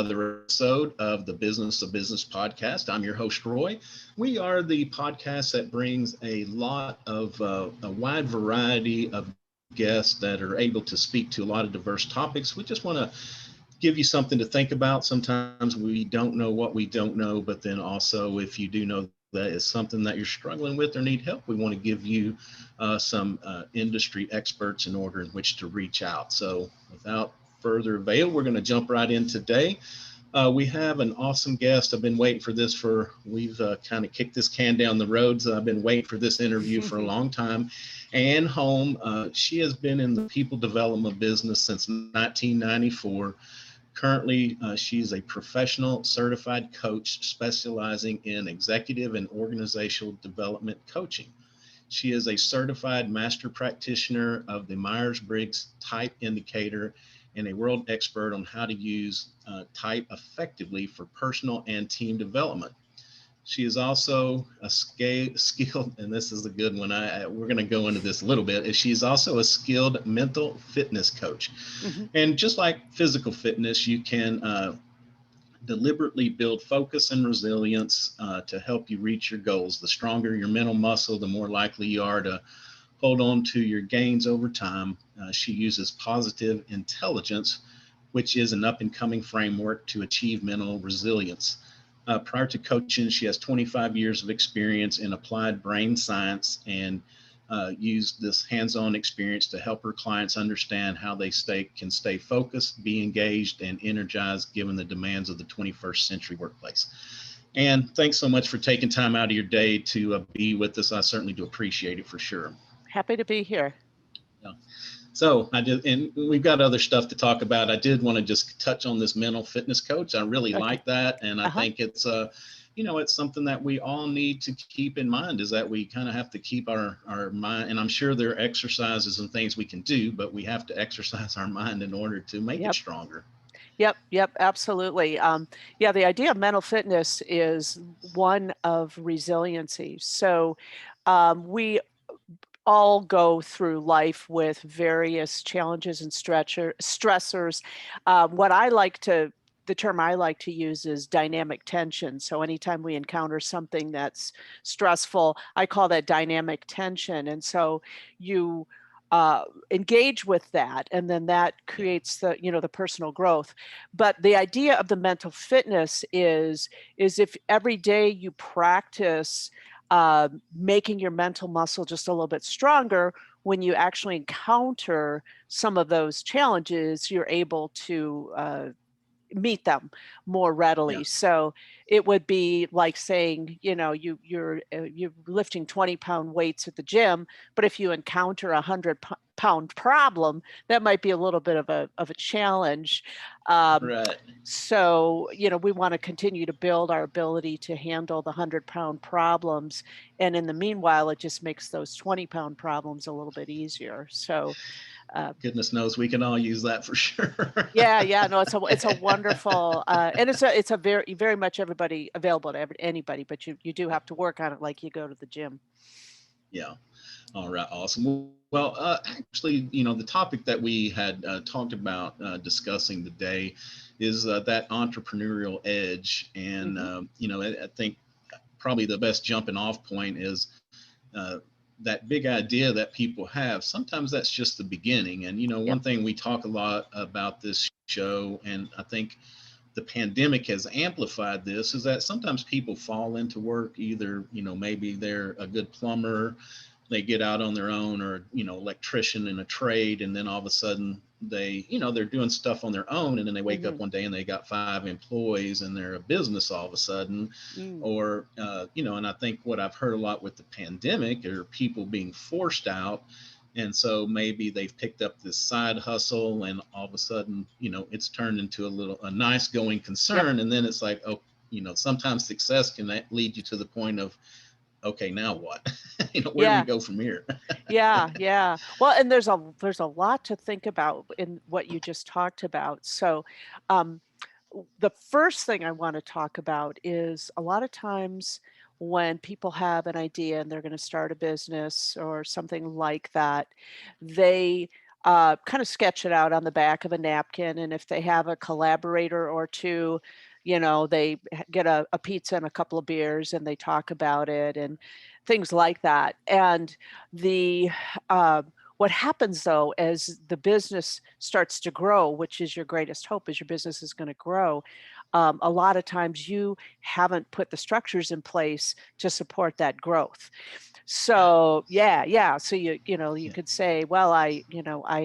another episode of the Business of Business podcast. I'm your host, Roy. We are the podcast that brings a lot of a wide variety of guests that are able to speak to a lot of diverse topics. We just want to give you something to think about. Sometimes we don't know what we don't know, but then also if you do know that is something that you're struggling with or need help, we want to give you some industry experts in order in which to reach out. So without further avail, we're going to jump right in today. We have an awesome guest. I've been waiting for this we've kind of kicked this can down the road. So I've been waiting for this interview for a long time. Ann Holm, she has been in the people development business since 1994. Currently, she's a professional certified coach specializing in executive and organizational development coaching. She is a certified master practitioner of the Myers-Briggs Type Indicator and a world expert on how to use type effectively for personal and team development. She is also a skilled, and this is a good one. We're going to go into this a little bit. She's also a skilled mental fitness coach. Mm-hmm. And just like physical fitness, you can deliberately build focus and resilience to help you reach your goals. The stronger your mental muscle, the more likely you are to hold on to your gains over time. She uses positive intelligence, which is an up-and-coming framework to achieve mental resilience. Prior to coaching, she has 25 years of experience in applied brain science and used this hands-on experience to help her clients understand how they can stay focused, be engaged, and energized given the demands of the 21st century workplace. And thanks so much for taking time out of your day to be with us. I certainly do appreciate it for sure. Happy to be here. Yeah. So and we've got other stuff to talk about. I did want to just touch on this mental fitness coach. I really like that. And I think it's it's something that we all need to keep in mind, is that we kind of have to keep our mind. And I'm sure there are exercises and things we can do, but we have to exercise our mind in order to make it stronger. Yep, absolutely. The idea of mental fitness is one of resiliency. So we all go through life with various challenges and stressors. The term I like to use is dynamic tension. So anytime we encounter something that's stressful, I call that dynamic tension. And so you engage with that, and then that creates the personal growth. But the idea of the mental fitness is if every day you practice making your mental muscle just a little bit stronger, when you actually encounter some of those challenges, you're able to meet them more readily. So it would be like saying, you're lifting 20-pound weights at the gym, but if you encounter a 100-pound problem, that might be a little bit of a challenge. Right. So, we want to continue to build our ability to handle the 100-pound problems. And in the meanwhile, it just makes those 20-pound problems a little bit easier. So goodness knows we can all use that for sure. No, it's a wonderful, and it's a very, very much everybody available to anybody, but you do have to work on it like you go to the gym. Yeah. All right. Awesome. Well, actually, the topic that we had talked about discussing today is that entrepreneurial edge. And, I think probably the best jumping off point is that big idea that people have. Sometimes that's just the beginning. And, one thing we talk a lot about this show, and I think the pandemic has amplified this, is that sometimes people fall into work either, maybe they're a good plumber, they get out on their own, or, electrician in a trade. And then all of a sudden they're doing stuff on their own. And then they wake up one day and they got 5 employees and they're a business all of a sudden. Or, and I think what I've heard a lot with the pandemic are people being forced out. And so maybe they've picked up this side hustle and all of a sudden, it's turned into a nice going concern. And then it's like, sometimes success can lead you to the point of, okay, now what? Where do we go from here? Yeah. Well, and there's a lot to think about in what you just talked about. So the first thing I want to talk about is a lot of times when people have an idea and they're going to start a business or something like that, they kind of sketch it out on the back of a napkin. And if they have a collaborator or two, they get a pizza and a couple of beers and they talk about it and things like that. And the what happens though, as the business starts to grow, which is your greatest hope, is your business is going to grow. A lot of times you haven't put the structures in place to support that growth. So yeah. So you Yeah. could say, well, I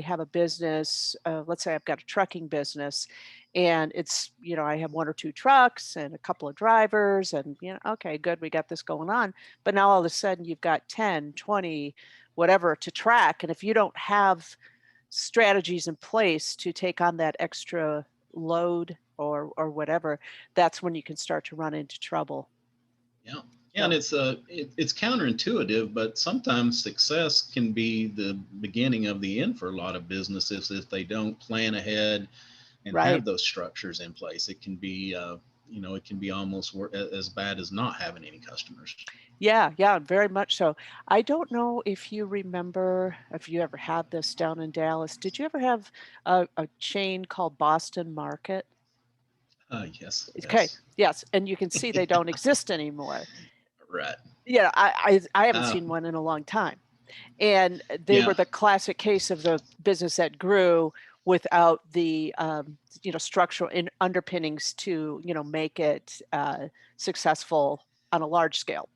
have a business. Let's say I've got a trucking business, and it's I have one or two trucks and a couple of drivers, and okay, good, we got this going on. But now all of a sudden you've got 10, 20, whatever to track, and if you don't have strategies in place to take on that extra load or whatever, that's when you can start to run into trouble. Yeah. Yeah, and So it's counterintuitive, but sometimes success can be the beginning of the end for a lot of businesses if they don't plan ahead and right. have those structures in place. It can be it can be almost as bad as not having any customers. Yeah, very much so. I don't know if you remember, if you ever had this down in Dallas. Did you ever have a chain called Boston Market? Yes, Okay, yes. yes, and you can see they don't exist anymore. Right. Yeah, I haven't Uh, seen one in a long time. And they yeah. were the classic case of the business that grew without the structural underpinnings to make it successful on a large scale.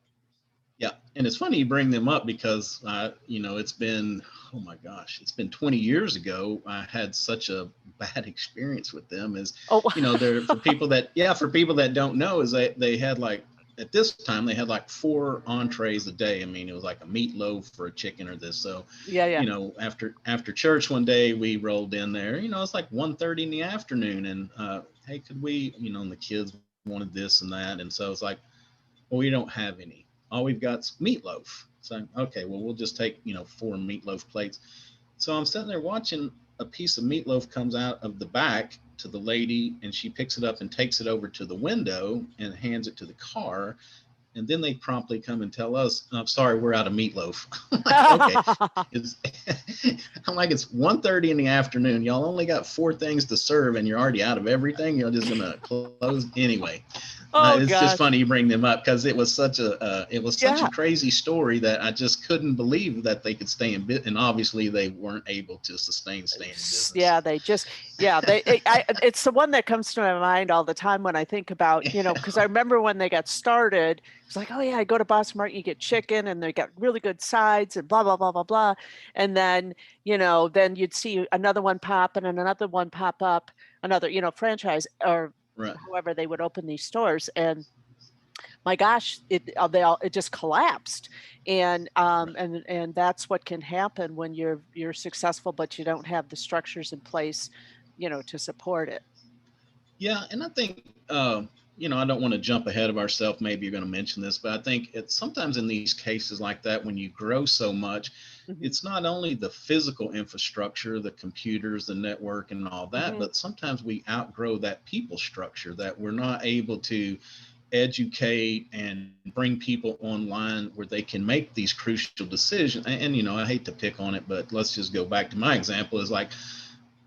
Yeah, and it's funny you bring them up because it's been, oh my gosh, it's been 20 years ago. I had such a bad experience with them. As Oh, they're for people that don't know, is they had like at this time they had like 4 entrees a day. I mean, it was like a meatloaf for a chicken or this. So, yeah. after church one day we rolled in there. It's like 1:30 in the afternoon, and hey, could we? And the kids wanted this and that, and so it's like, well, we don't have any. All we've got's meatloaf. So, okay, well, we'll just take, 4 meatloaf plates. So I'm sitting there watching a piece of meatloaf comes out of the back to the lady, and she picks it up and takes it over to the window and hands it to the car. And then they promptly come and tell us, "I'm sorry, we're out of meatloaf." I'm like, okay. It's, I'm like, it's 1:30 in the afternoon. Y'all only got 4 things to serve, and you're already out of everything. You're just gonna close anyway. Oh It's just gosh. funny you bring them up because it was such a Yeah. crazy story that I just couldn't believe that they could stay in business, and obviously they weren't able to staying in business. Yeah, it's the one that comes to my mind all the time when I think about, because I remember when they got started, it's like, oh yeah, I go to Boston Market, you get chicken and they got really good sides and blah, blah, blah, blah, blah. And then, then you'd see another one pop and another one pop up, another, franchise or Right. however they would open these stores. And my gosh, it just collapsed, and Right. and that's what can happen when you're successful, but you don't have the structures in place, to support it. Yeah, and I think I don't want to jump ahead of ourselves. Maybe you're going to mention this, but I think it's sometimes in these cases like that, when you grow so much, Hmm. it's not only the physical infrastructure, the computers, the network, and all that, Hmm. but sometimes we outgrow that people structure, that we're not able to educate and bring people online where they can make these crucial decisions. And I hate to pick on it, but let's just go back to my example. Is like,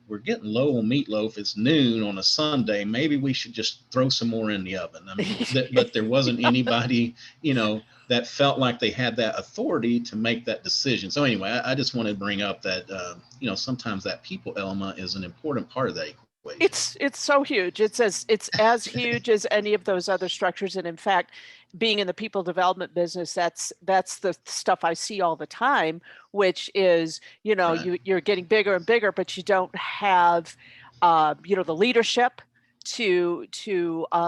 we're getting low on meatloaf. It's noon on a Sunday. Maybe we should just throw some more in the oven. I mean, but there wasn't anybody, that felt like they had that authority to make that decision. So anyway, I just wanted to bring up that, sometimes that people element is an important part of that equation. It's so huge. It's as huge as any of those other structures. And in fact, being in the people development business, that's the stuff I see all the time, which is, Right. you're getting bigger and bigger, but you don't have the leadership to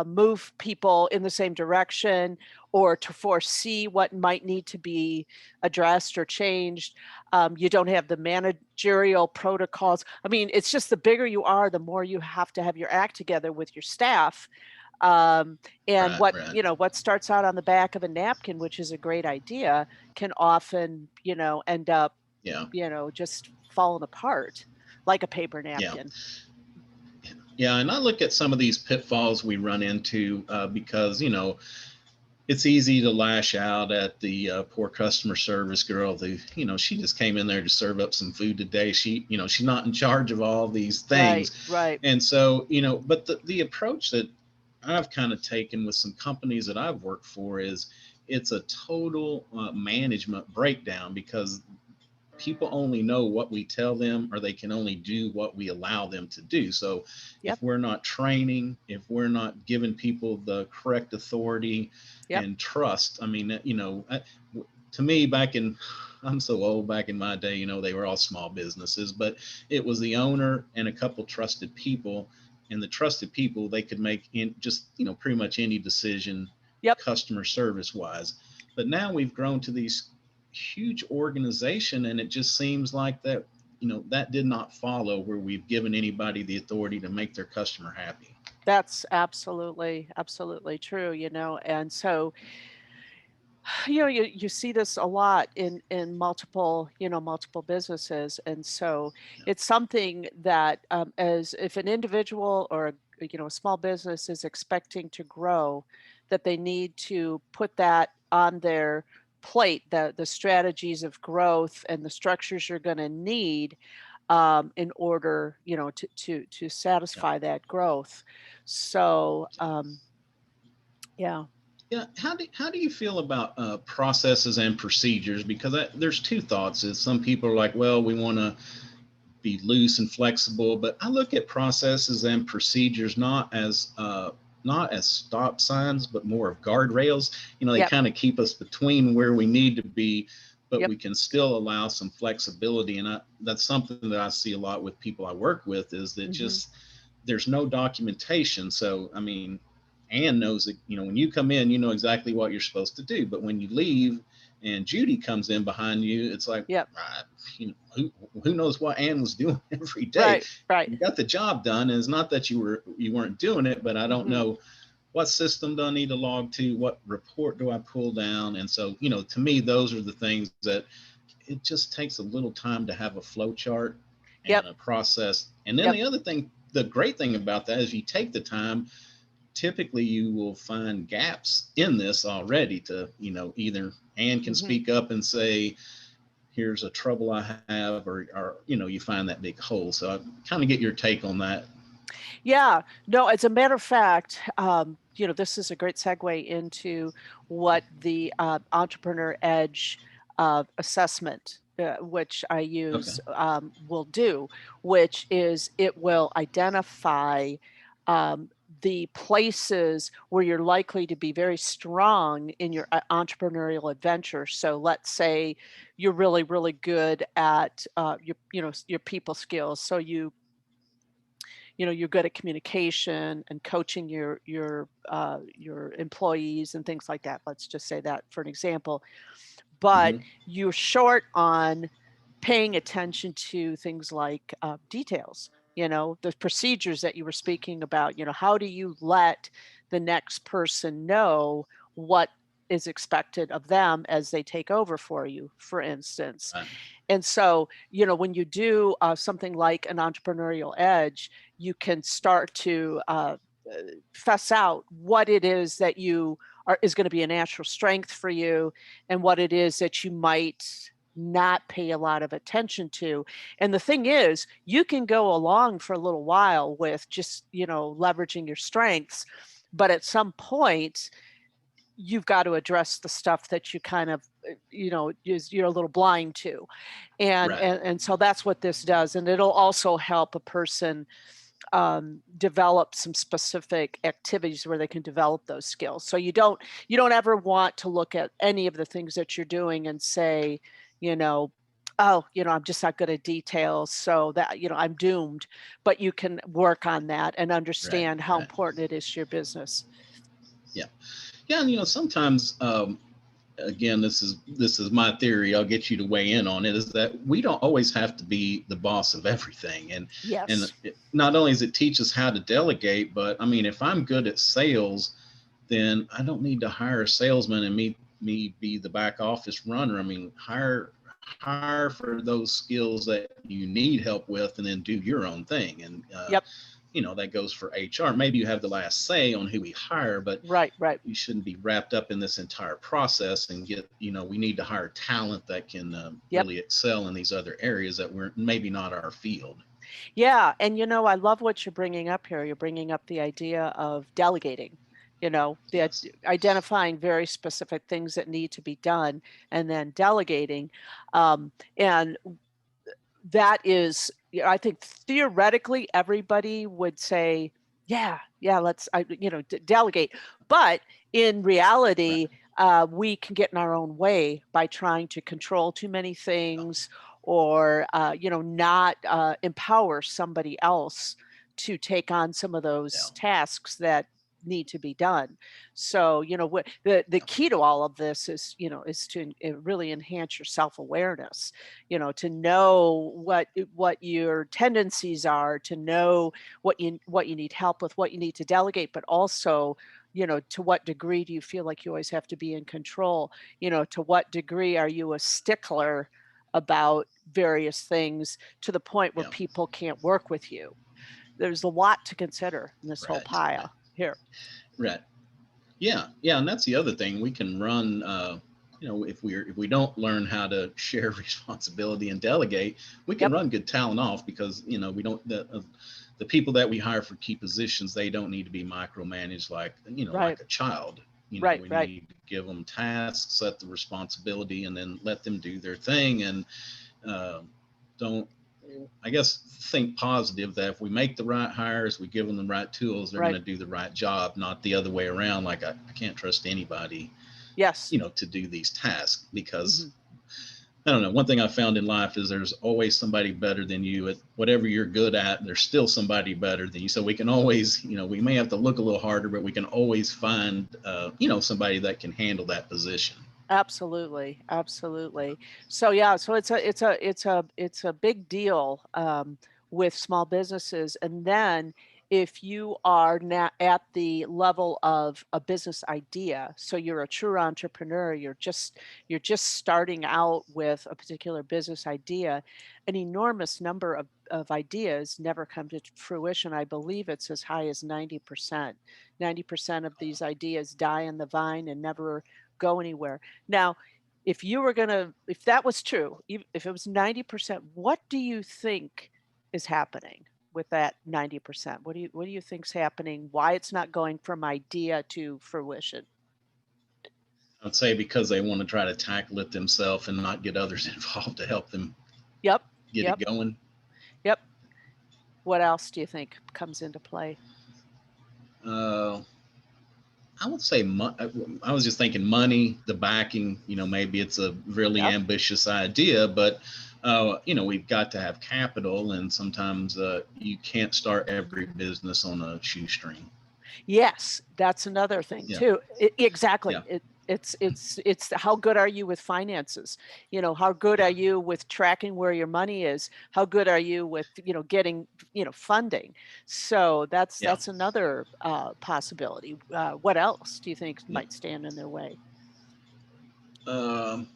move people in the same direction or to foresee what might need to be addressed or changed. You don't have the managerial protocols. I mean, it's just the bigger you are, the more you have to have your act together with your staff. Um, and Right. what Right. what starts out on the back of a napkin, which is a great idea, can often end up Yeah. just falling apart like a paper Yeah. napkin. Yeah. And I look at some of these pitfalls we run into because, it's easy to lash out at the poor customer service girl who, she just came in there to serve up some food today. She's not in charge of all these Right, things. right. And so, but the approach that I've kind of taken with some companies that I've worked for is it's a total management breakdown, because people only know what we tell them, or they can only do what we allow them to do. So Yep, if we're not training, if we're not giving people the correct authority yep. and trust, I mean, to me, I'm so old, back in my day, they were all small businesses, but it was the owner and a couple trusted people, and the trusted people, they could make in just, pretty much any decision, Yep. customer service wise. But now we've grown to these huge organization, and it just seems like that, that did not follow, where we've given anybody the authority to make their customer happy. That's absolutely, absolutely true, and so, you see this a lot in multiple, multiple businesses, and so Yeah. it's something that, as if an individual or a small business is expecting to grow, that they need to put that on their plate, the strategies of growth and the structures you're going to need, in order, to Yeah. satisfy that growth. So, yeah. Yeah. How do you feel about processes and procedures? Because there's two thoughts. Is some people are like, well, we want to be loose and flexible, but I look at processes and procedures not as stop signs, but more of guardrails. They Yep. kind of keep us between where we need to be, but Yep. we can still allow some flexibility. And that's something that I see a lot with people I work with, is that Hmm. just there's no documentation. So, I mean, Anne knows that, when you come in, you know exactly what you're supposed to do. But when you leave and Judy comes in behind you, it's like, Yep. who knows what Anne was doing every day. Right. Right. You got the job done. And it's not that you weren't doing it, but I don't Hmm. know what system do I need to log to, what report do I pull down. And so, to me, those are the things that it just takes a little time to have a flow chart Yep. and a process. And then Yep. the other thing, the great thing about that is you take the time, typically you will find gaps in this already to, either Anne can Hmm. speak up and say, here's a trouble I have, or you find that big hole. So I kind of get your take on that. Yeah. No, as a matter of fact, this is a great segue into what the Entrepreneur Edge assessment, which I Okay. use, will do, which is it will identify um, the places where you're likely to be very strong in your entrepreneurial adventure. So let's say you're really, really good at your people skills. So you're good at communication and coaching your employees and things like that. Let's just say that for an example. But Mm-hmm. you're short on paying attention to things like details. The procedures that you were speaking about. How do you let the next person know what is expected of them as they take over for you, for instance? Right. And so, when you do something like an entrepreneurial edge, you can start to fess out what it is that is going to be a natural strength for you, and what it is that you might not pay a lot of attention to. And the thing is, you can go along for a little while with just, leveraging your strengths, but at some point, you've got to address the stuff that you kind of you're a little blind to, and Right. and, and so that's what this does. And it'll also help a person develop some specific activities where they can develop those skills. So you don't ever want to look at any of the things that you're doing and say, oh, I'm just not good at details, so that I'm doomed. But you can work on that and Right. understand how Right. important it is to your business. Yeah. Yeah. And sometimes, again, this is my theory. I'll get you to weigh in on it. Is that we don't always have to be the boss of everything, and Yes. not only does it teach us how to delegate, but I mean, if I'm good at sales, then I don't need to hire a salesman and me be the back office runner. I mean, hire for those skills that you need help with, and then do your own thing. And Yep. that goes for HR. Maybe you have the last say on who we hire, but Right, right. you shouldn't be wrapped up in this entire process and get, we need to hire talent that can Yep. really excel in these other areas that we're maybe not our field. Yeah. And, I love what you're bringing up here. You're bringing up the idea of delegating, the Yes. identifying very specific things that need to be done and then delegating. And that is, I think theoretically everybody would say, yeah, let's, delegate. But in Right. reality, we can get in our own way by trying to control too many things or, not empower somebody else to take on some of Yeah. those tasks that need to be done. So, what the Yeah. key to all of this is to really enhance your self-awareness, to know what your tendencies are, to know what you need help with, what you need to delegate, but also, to what degree do you feel like you always have to be in control? To what degree are you a stickler about various things to the point where Yeah. people can't work with you? There's a lot to consider in this whole Right. Right. pile here. Right. Yeah, yeah, and that's the other thing. We can run, if we don't learn how to share responsibility and delegate, we can Yep. run good talent off because we don't the people that we hire for key positions, they don't need to be micromanaged like Right. like a child. Right. We Right. need to give them tasks, set the responsibility, and then let them do their thing, and uh, don't I guess think positive that if we make the right hires, we give them the right tools, they're going Right. to do the right job, not the other way around. Like I can't trust anybody, Yes. to do these tasks because Hmm. I don't know. One thing I found in life is there's always somebody better than you at whatever you're good at. There's still somebody better than you. So we can always, we may have to look a little harder, but we can always find, somebody that can handle that position. Absolutely, absolutely. So yeah, so it's a big deal with small businesses, and then if you are now at the level of a business idea, so you're a true entrepreneur, you're just starting out with a particular business idea, an enormous number of ideas never come to fruition. I believe it's as high as 90%. 90% of these ideas die in the vine and never go anywhere. Now, if that was true, if it was 90%, what do you think is happening with that 90%? What do you think's happening? Why it's not going from idea to fruition? I'd say because they want to try to tackle it themselves and not get others involved to help them Yep. get Yep. it going. Yep. What else do you think comes into play? Uh, I would say I was just thinking money, the backing. Maybe it's a really Yep. ambitious idea, but we've got to have capital, and sometimes you can't start every business on a shoestring. Yes, that's another thing Yeah, too. Exactly. yeah, It's how good are you with finances? How good yeah, are you with tracking where your money is? How good are you with, getting, funding? So that's yeah. that's another possibility. What else do you think Yeah. might stand in their way? Um,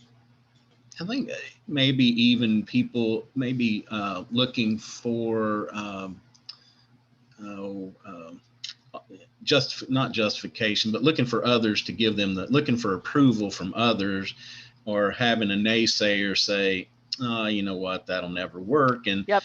I think maybe even people maybe looking for oh, just not justification, but looking for others to give them looking for approval from others, or having a naysayer say, "Oh, you know what, that'll never work." And Yep.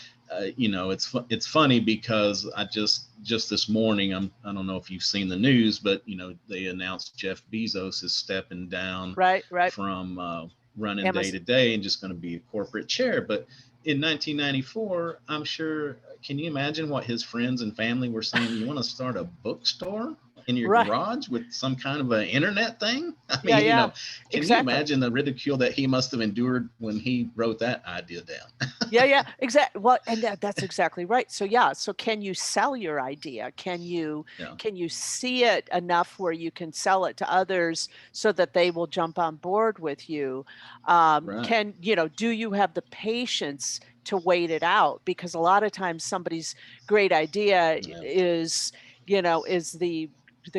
it's funny because I just this morning I don't know if you've seen the news, but they announced Jeff Bezos is stepping down Right. Right. from running day Amazon. to day and just going to be a corporate chair. But in 1994, I'm sure, can you imagine what his friends and family were saying? You want to start a bookstore in your Right. garage with some kind of an internet thing? I Yeah. mean, Yeah. can you Exactly. imagine the ridicule that he must have endured when he wrote that idea down? Yeah, yeah, exactly. Well, and that's exactly right. So yeah, so can you sell your idea? Can you Yeah, can you see it enough where you can sell it to others so that they will jump on board with you? right. Do you have the patience to wait it out? Because a lot of times somebody's great idea Yeah, is the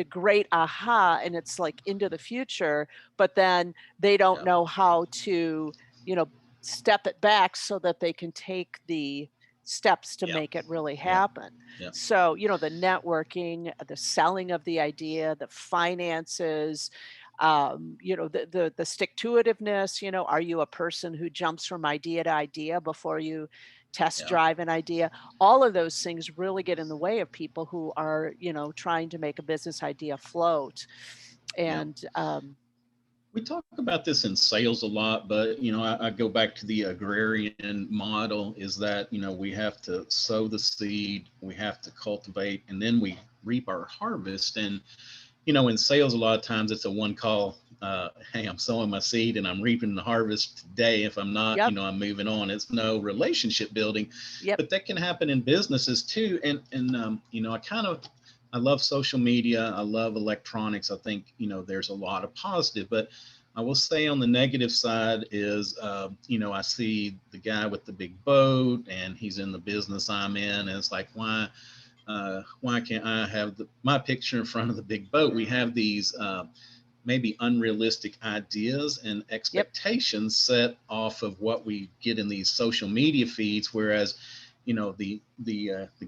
great aha and it's like into the future, but then they don't yeah, know how to, you know, step it back so that they can take the steps to Yeah. make it really Yeah. happen. Yeah. So, the networking, the selling of the idea, the finances, the stick-to-itiveness, are you a person who jumps from idea to idea before you test Yeah. drive an idea? All of those things really get in the way of people who are, trying to make a business idea float. Yeah. And We talk about this in sales a lot, but I go back to the agrarian model is that, we have to sow the seed, we have to cultivate, and then we reap our harvest. And, in sales, a lot of times it's a one call, hey, I'm sowing my seed and I'm reaping the harvest today. If I'm not, yep, I'm moving on. It's no relationship building, yep, but that can happen in businesses too. And I love social media. I love electronics. I think, there's a lot of positive, but I will say on the negative side is, I see the guy with the big boat and he's in the business I'm in. And it's like, why can't I have my picture in front of the big boat? We have these maybe unrealistic ideas and yep, expectations set off of what we get in these social media feeds. Whereas, the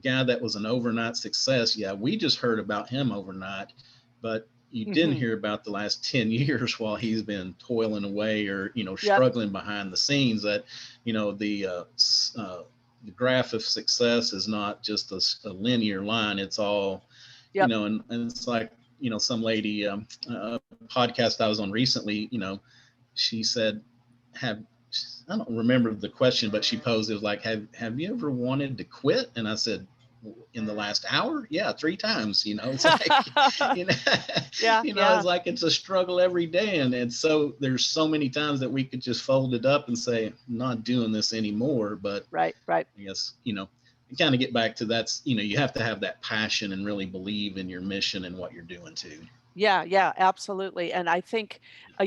guy that was an overnight success, yeah, we just heard about him overnight, but you didn't hmm hear about the last 10 years while he's been toiling away or, yep, struggling behind the scenes. That, the graph of success is not just a linear line. It's all, yep. and it's like, some lady, podcast I was on recently, she said, have, I don't remember the question, but she posed, it was like, have you ever wanted to quit? And I said, in the last hour? Yeah, 3 times, it's like, you know, Yeah, it's yeah, like, it's a struggle every day. And so there's so many times that we could just fold it up and say, I'm not doing this anymore. But right, right. I guess, you kind of get back to that's, you have to have that passion and really believe in your mission and what you're doing too. Yeah, yeah, absolutely. And I think, uh,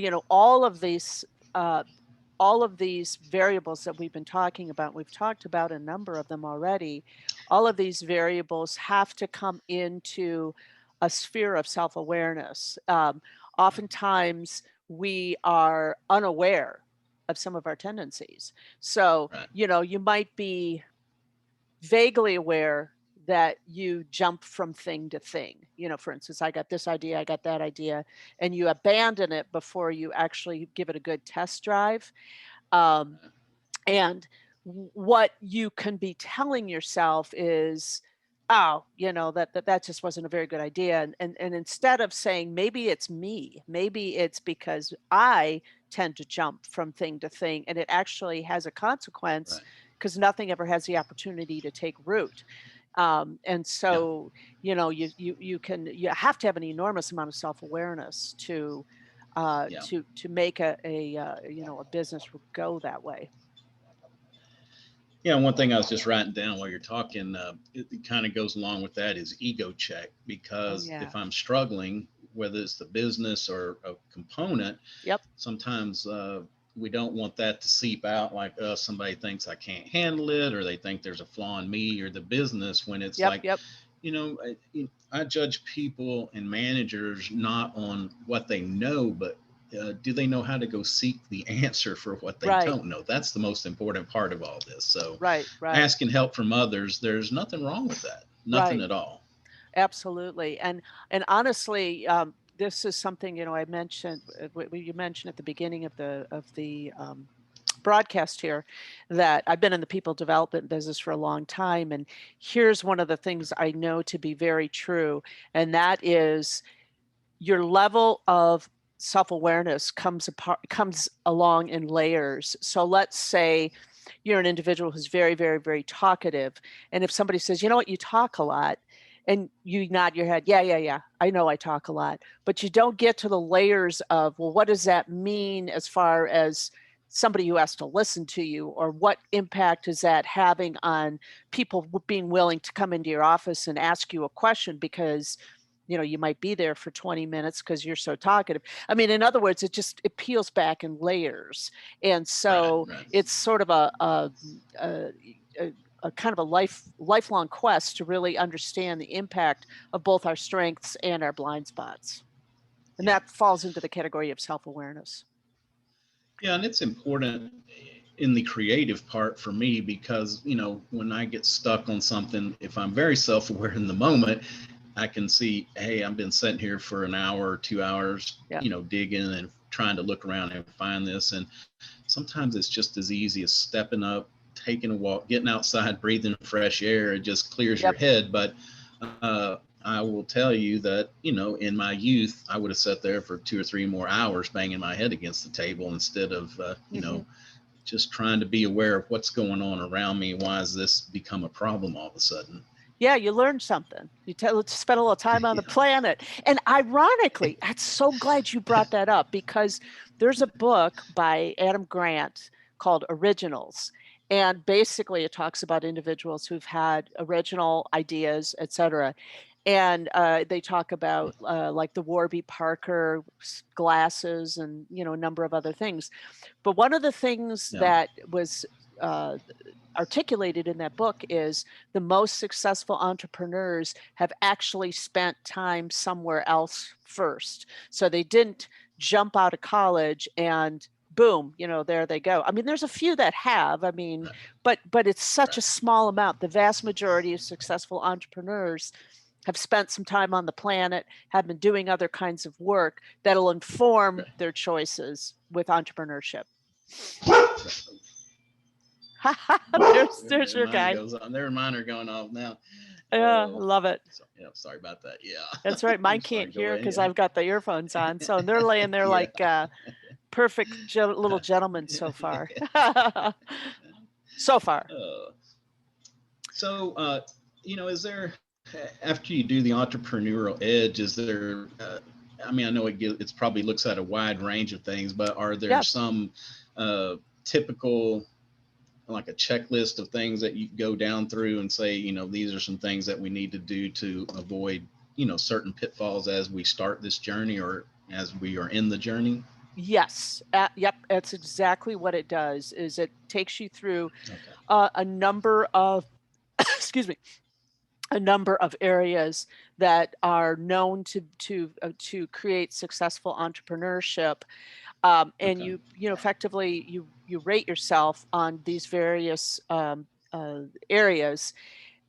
all of these variables that we've been talking about, we've talked about a number of them already. All of these variables have to come into a sphere of self-awareness. Oftentimes, we are unaware of some of our tendencies. So, Right. you might be vaguely aware that you jump from thing to thing. For instance, I got this idea, I got that idea, and you abandon it before you actually give it a good test drive. Um, Right. and what you can be telling yourself is, oh, that just wasn't a very good idea. And instead of saying, maybe it's me, maybe it's because I tend to jump from thing to thing, and it actually has a consequence Right. because nothing ever has the opportunity to take root. And Yeah. so, you have to have an enormous amount of self-awareness Yeah. to make a business go that way. Yeah, one thing I was just writing down while you're talking, it kind of goes along with that is ego check. Oh Because yeah. if I'm struggling, whether it's the business or a component, Yep. sometimes we don't want that to seep out like, somebody thinks I can't handle it, or they think there's a flaw in me or the business. When it's Yep. like, Yep. I judge people and managers not on what they know, but do they know how to go seek the answer for what they Right. don't know? That's the most important part of all this. So Right. Right. asking help from others, there's nothing wrong with that. Nothing Right. at all. Absolutely. And honestly, this is something, I mentioned, you mentioned at the beginning of the broadcast here, that I've been in the people development business for a long time. And here's one of the things I know to be very true. And that is your level of self-awareness comes along in layers. So let's say you're an individual who's very, very, very talkative. And if somebody says, you know what, you talk a lot, and you nod your head, yeah, yeah, yeah, I know I talk a lot, but you don't get to the layers of, well, what does that mean as far as somebody who has to listen to you, or what impact is that having on people being willing to come into your office and ask you a question because you might be there for 20 minutes because you're so talkative. I mean, in other words, it peels back in layers. And Right, so right. it's sort of a, a, a kind of a lifelong quest to really understand the impact of both our strengths and our blind spots. And Yeah. that falls into the category of self-awareness. Yeah, and it's important. in the creative part for me, because, when I get stuck on something, if I'm very self-aware in the moment, I can see, hey, I've been sitting here for an hour or 2 hours, Yeah. digging and trying to look around and find this. And sometimes it's just as easy as stepping up, taking a walk, getting outside, breathing fresh air. It just clears your Yep. head. But I will tell you that, in my youth, I would have sat there for 2 or 3 more hours banging my head against the table instead of, just trying to be aware of what's going on around me. Why has this become a problem all of a sudden? Yeah, you learned something. Let's spend a little time on the planet. And ironically, I'm so glad you brought that up, because there's a book by Adam Grant called Originals. And basically it talks about individuals who've had original ideas, etc. And they talk about like the Warby Parker glasses and, a number of other things. But one of the things Yeah. that was articulated in that book is the most successful entrepreneurs have actually spent time somewhere else first. So they didn't jump out of college and boom, there they go. I mean, there's a few that have, but it's such a small amount. The vast majority of successful entrepreneurs have spent some time on the planet, have been doing other kinds of work that'll inform their choices with entrepreneurship. there's your guy. Their mine are going off now. Yeah, love it. So, sorry about that. Yeah. That's right. Mine can't hear because I've got the earphones on. So they're laying there like perfect little gentlemen so far. So far. Is there, after you do the entrepreneurial edge, is there, I know it's probably looks at a wide range of things, but are there some typical, like a checklist of things that you go down through and say, these are some things that we need to do to avoid, certain pitfalls as we start this journey or as we are in the journey? Yes. Yep. That's exactly what it does, is it takes you through a number of, excuse me, a number of areas that are known to create successful entrepreneurship. And you effectively, you rate yourself on these various areas,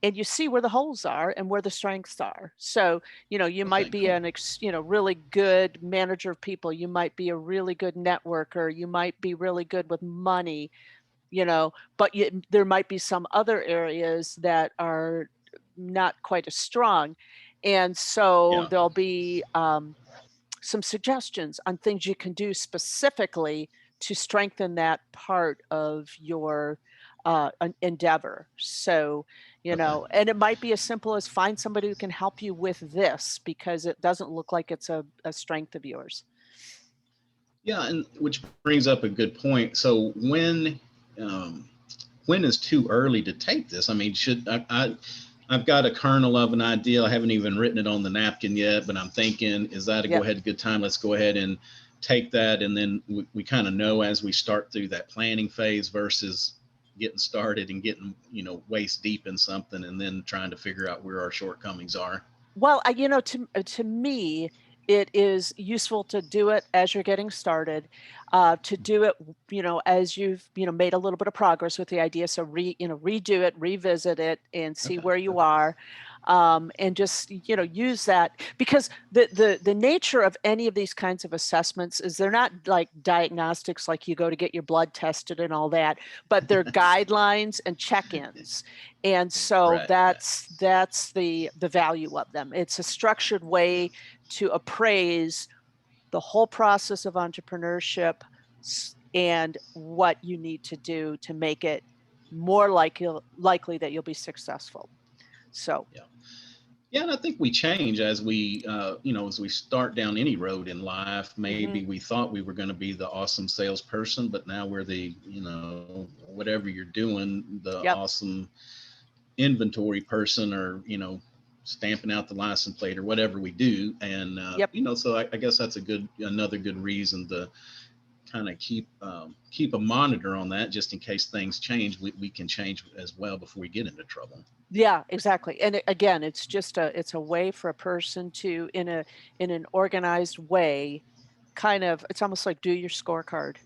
and you see where the holes are and where the strengths are. So, you might be an really good manager of people. You might be a really good networker. You might be really good with money, but there might be some other areas that are not quite as strong. And so there'll be some suggestions on things you can do specifically to strengthen that part of your endeavor. So, and it might be as simple as find somebody who can help you with this because it doesn't look like it's a strength of yours. Yeah, and which brings up a good point. So when is too early to take this? I've got a kernel of an idea. I haven't even written it on the napkin yet, but I'm thinking, is that a good time? Let's go ahead and take that. And then we kind of know as we start through that planning phase versus getting started and getting, waist deep in something and then trying to figure out where our shortcomings are. Well, to me, it is useful to do it as you're getting started, to do it, as you've, made a little bit of progress with the idea. So redo it, revisit it, and see where you are, and just, use that, because the nature of any of these kinds of assessments is they're not like diagnostics, like you go to get your blood tested and all that, but they're guidelines and check-ins. And so that's the value of them. It's a structured way to appraise the whole process of entrepreneurship and what you need to do to make it more likely that you'll be successful. So yeah, and I think we change as we as we start down any road in life. Maybe we thought we were going to be the awesome salesperson, but now we're the whatever you're doing, the awesome inventory person, or stamping out the license plate or whatever we do. And so I guess that's another good reason to kind of keep a monitor on that, just in case things change. We can change as well before we get into trouble. Yeah, exactly. And again, it's just it's a way for a person to, in an organized way, kind of, it's almost like do your scorecard.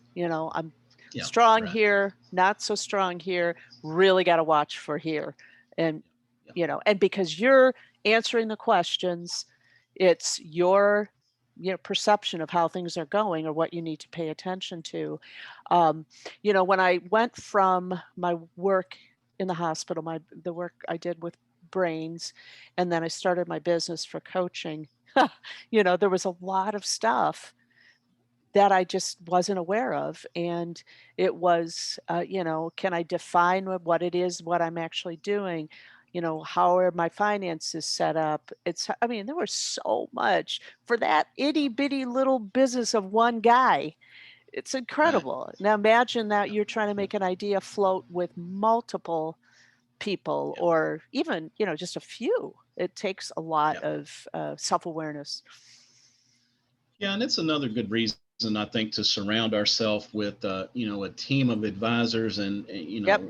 Yeah, Strong right. here, not so strong here, really got to watch for here. And, Yeah. and because you're answering the questions, it's your perception of how things are going or what you need to pay attention to. When I went from my work in the hospital, the work I did with brains, and then I started my business for coaching, there was a lot of stuff that I just wasn't aware of. And it was, can I define what it is, what I'm actually doing? How are my finances set up? There was so much for that itty bitty little business of one guy. It's Right. incredible. Now imagine that Yeah. you're trying to make an idea float with multiple people, Yeah. or even, just a few. It takes a lot Yeah. of self-awareness. Yeah, and it's another good reason, I think, to surround ourselves with a team of advisors. And Yep.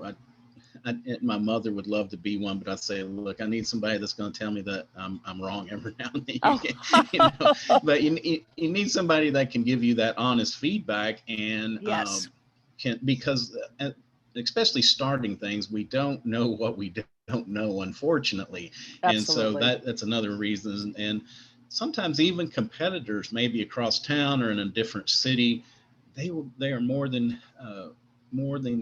my mother would love to be one, but I say, look, I need somebody that's going to tell me that I'm wrong every now and then. Oh, But you need somebody that can give you that honest feedback, and yes, because especially starting things, we don't know what we don't know, unfortunately. And so absolutely. that's another reason. And sometimes even competitors, maybe across town or in a different city, they are more than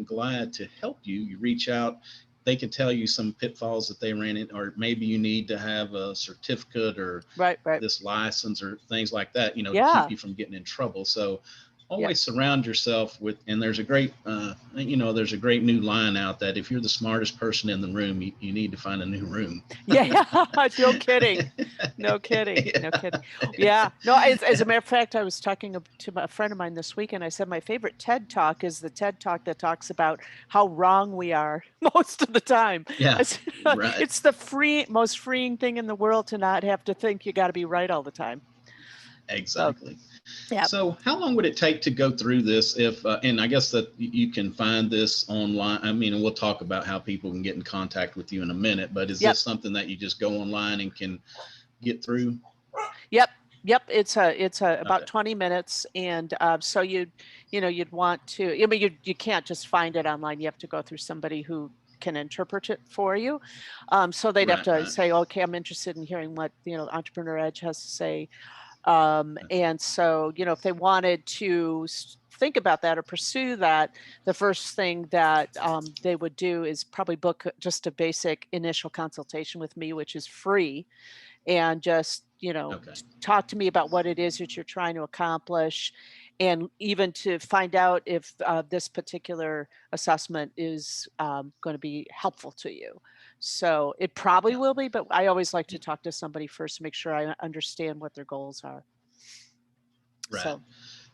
glad to help you. You reach out, they can tell you some pitfalls that they ran in, or maybe you need to have a certificate or Right, right. this license or things like that, to keep Yeah, you from getting in trouble. So yeah. always surround yourself with, and there's a great, there's a great new line out that if you're the smartest person in the room, you need to find a new room. Yeah, no kidding. No kidding. No Yeah. kidding. Yeah. No, as a matter of fact, I was talking to a friend of mine this week, and I said my favorite TED Talk is the TED Talk that talks about how wrong we are most of the time. Yeah, right. It's the most freeing thing in the world to not have to think you got to be right all the time. So, Exactly. yeah. So, how long would it take to go through this? If, and I guess that you can find this online. I mean, and we'll talk about how people can get in contact with you in a minute. But is Yep. this something that you just go online and can get through? Yep. Yep. It's Okay. about 20 minutes. And so you'd want to, you can't just find it online. You have to go through somebody who can interpret it for you. So they'd have Right. to Right. say, okay, I'm interested in hearing what, Entrepreneur Edge has to say. Okay. And so, if they wanted to think about that or pursue that, the first thing that they would do is probably book just a basic initial consultation with me, which is free, and just Okay. talk to me about what it is that you're trying to accomplish, and even to find out if this particular assessment is going to be helpful to you. So it probably Yeah. will be, but I always like to talk to somebody first to make sure I understand what their goals are. Right. So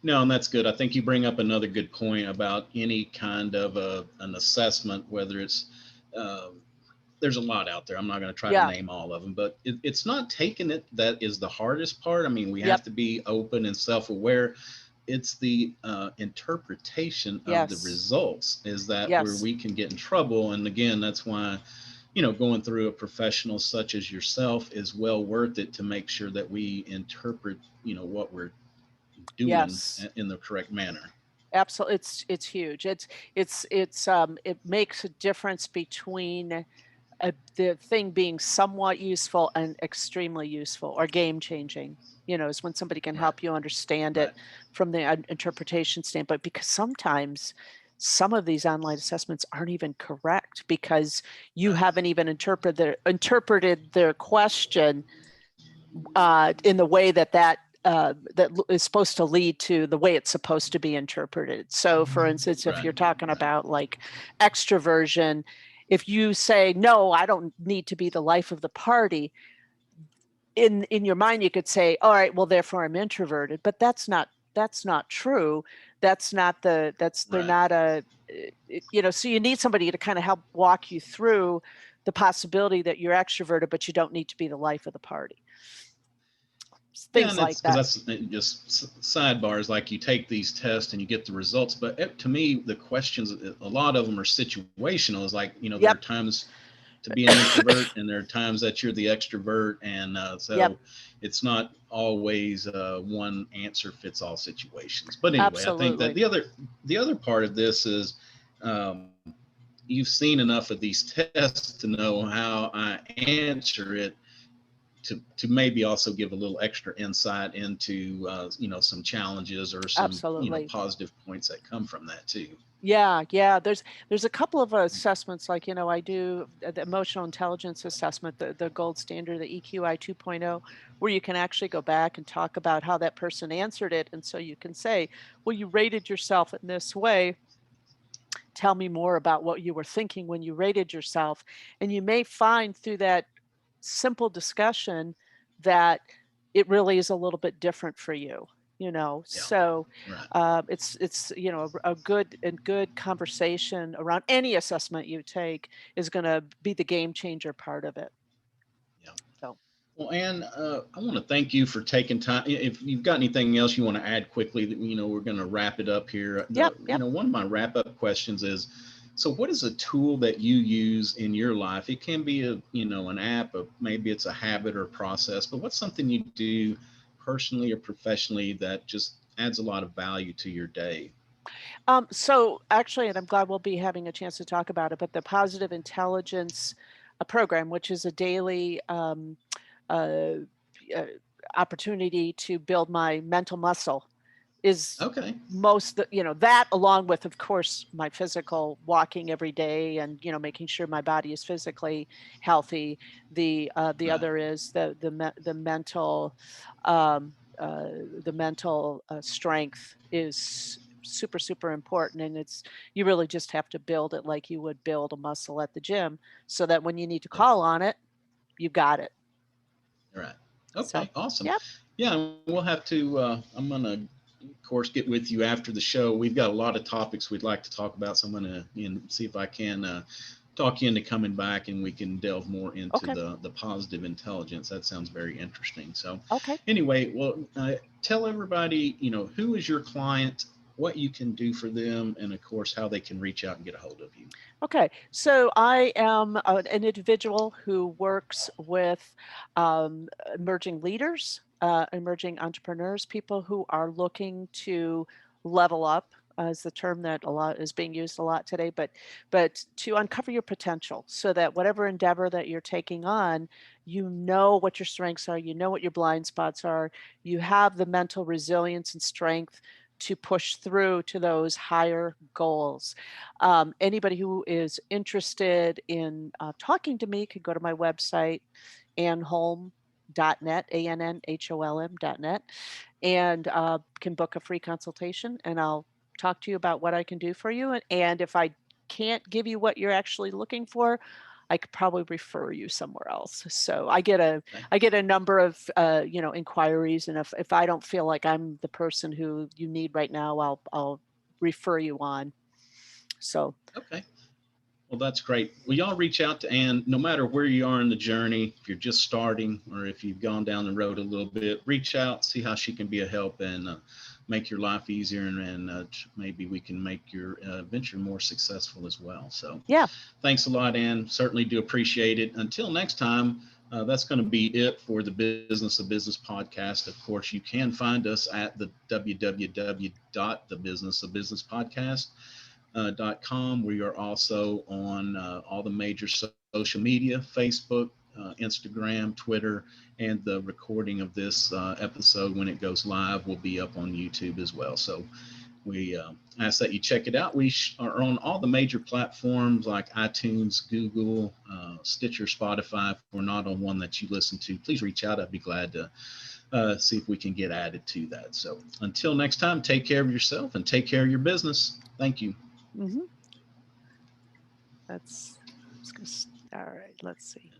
No, and that's good. I think you bring up another good point about any kind of an assessment, whether it's um, there's a lot out there. I'm not going to try to yeah. name all of them, but it's not taking it that is the hardest part. I mean, we have Yep. to be open and self-aware. It's the interpretation of the Yes. results is that where Yes. we can get in trouble. And again, that's why, going through a professional such as yourself is well worth it to make sure that we interpret, what we're doing Yes. in the correct manner. Absolutely. It's huge. It makes a difference between the thing being somewhat useful and extremely useful or game changing. Is when somebody can Right. help you understand Right. it from the interpretation standpoint, because sometimes some of these online assessments aren't even correct because you Right. haven't even interpreted their question in the way that is supposed to lead to the way it's supposed to be interpreted. So, for instance, if Right. you're talking Right. about like extroversion, if you say, no, I don't need to be the life of the party, in your mind, you could say, all right, well, therefore I'm introverted, but that's not true. They're Right. not so you need somebody to kind of help walk you through the possibility that you're extroverted, but you don't need to be the life of the party. Yeah, Things and it's like because that. that's just sidebars. Like you take these tests and you get the results, but to me, the questions, a lot of them are situational. Is like, there are Yep. times to be an introvert, and there are times that you're the extrovert, and so Yep. it's not always one answer fits all situations. But anyway, I think that Absolutely. the other part of this is um, you've seen enough of these tests to know how I answer it, to maybe also give a little extra insight into some challenges or some Absolutely. positive points that come from that too. Yeah, yeah. There's a couple of assessments, like, I do the emotional intelligence assessment, the gold standard, the EQI 2.0, where you can actually go back and talk about how that person answered it. And so you can say, well, you rated yourself in this way. Tell me more about what you were thinking when you rated yourself. And you may find through that simple discussion that it really is a little bit different for you. Yeah, So right. it's a good conversation around any assessment you take is going to be the game changer part of it. Yeah. So Well, Ann, I want to thank you for taking time. If you've got anything else you want to add quickly, that we're going to wrap it up here. yep, yep. One of my wrap up questions is, so what is a tool that you use in your life? It can be an app, or maybe it's a habit or process, but what's something you do personally or professionally that just adds a lot of value to your day? So actually, and I'm glad we'll be having a chance to talk about it, but the positive intelligence program, which is a daily uh, uh, opportunity to build my mental muscle, is Okay. that, along with, of course, my physical walking every day, and making sure my body is physically healthy. The Right. other is the mental um, strength is super, super important. And you really just have to build it like you would build a muscle at the gym, so that when you need to Yeah. call on it, you've got it. Right. So Okay. Awesome. yep. Yeah, we'll have to. I'm gonna, of course, get with you after the show. We've got a lot of topics we'd like to talk about, so I'm gonna see if I can talk you into coming back, and we can delve more into Okay. the positive intelligence. That sounds very interesting. So, Okay. anyway, well, tell everybody, who is your client, what you can do for them, and of course, how they can reach out and get a hold of you. Okay, so I am an individual who works with emerging leaders, emerging entrepreneurs, people who are looking to level up, is the term that a lot is being used a lot today, but to uncover your potential, so that whatever endeavor that you're taking on, you know what your strengths are, you know what your blind spots are, you have the mental resilience and strength to push through to those higher goals. Anybody who is interested in talking to me can go to my website, annholm.net, ANNHOLM.net, and can book a free consultation, and I'll talk to you about what I can do for you. And if I can't give you what you're actually looking for, I could probably refer you somewhere else. So Okay. I get a number of inquiries, and if I don't feel like I'm the person who you need right now, I'll refer you on. So Okay. Well, that's great. Well, y'all reach out to Ann, no matter where you are in the journey, if you're just starting or if you've gone down the road a little bit, reach out, see how she can be a help, and make your life easier. And maybe we can make your venture more successful as well. So yeah. thanks a lot, Ann. Certainly do appreciate it. Until next time, that's going to be it for the Business of Business podcast. Of course, you can find us at the www.thebusinessofbusinesspodcast.com. We are also on all the major social media, Facebook, Instagram, Twitter, and the recording of this episode, when it goes live, will be up on YouTube as well. So we ask that you check it out. We are on all the major platforms like iTunes, Google, Stitcher, Spotify. If we're not on one that you listen to, please reach out. I'd be glad to see if we can get added to that. So until next time, take care of yourself and take care of your business. Thank you. Mm-hmm. That's, all right. Let's see.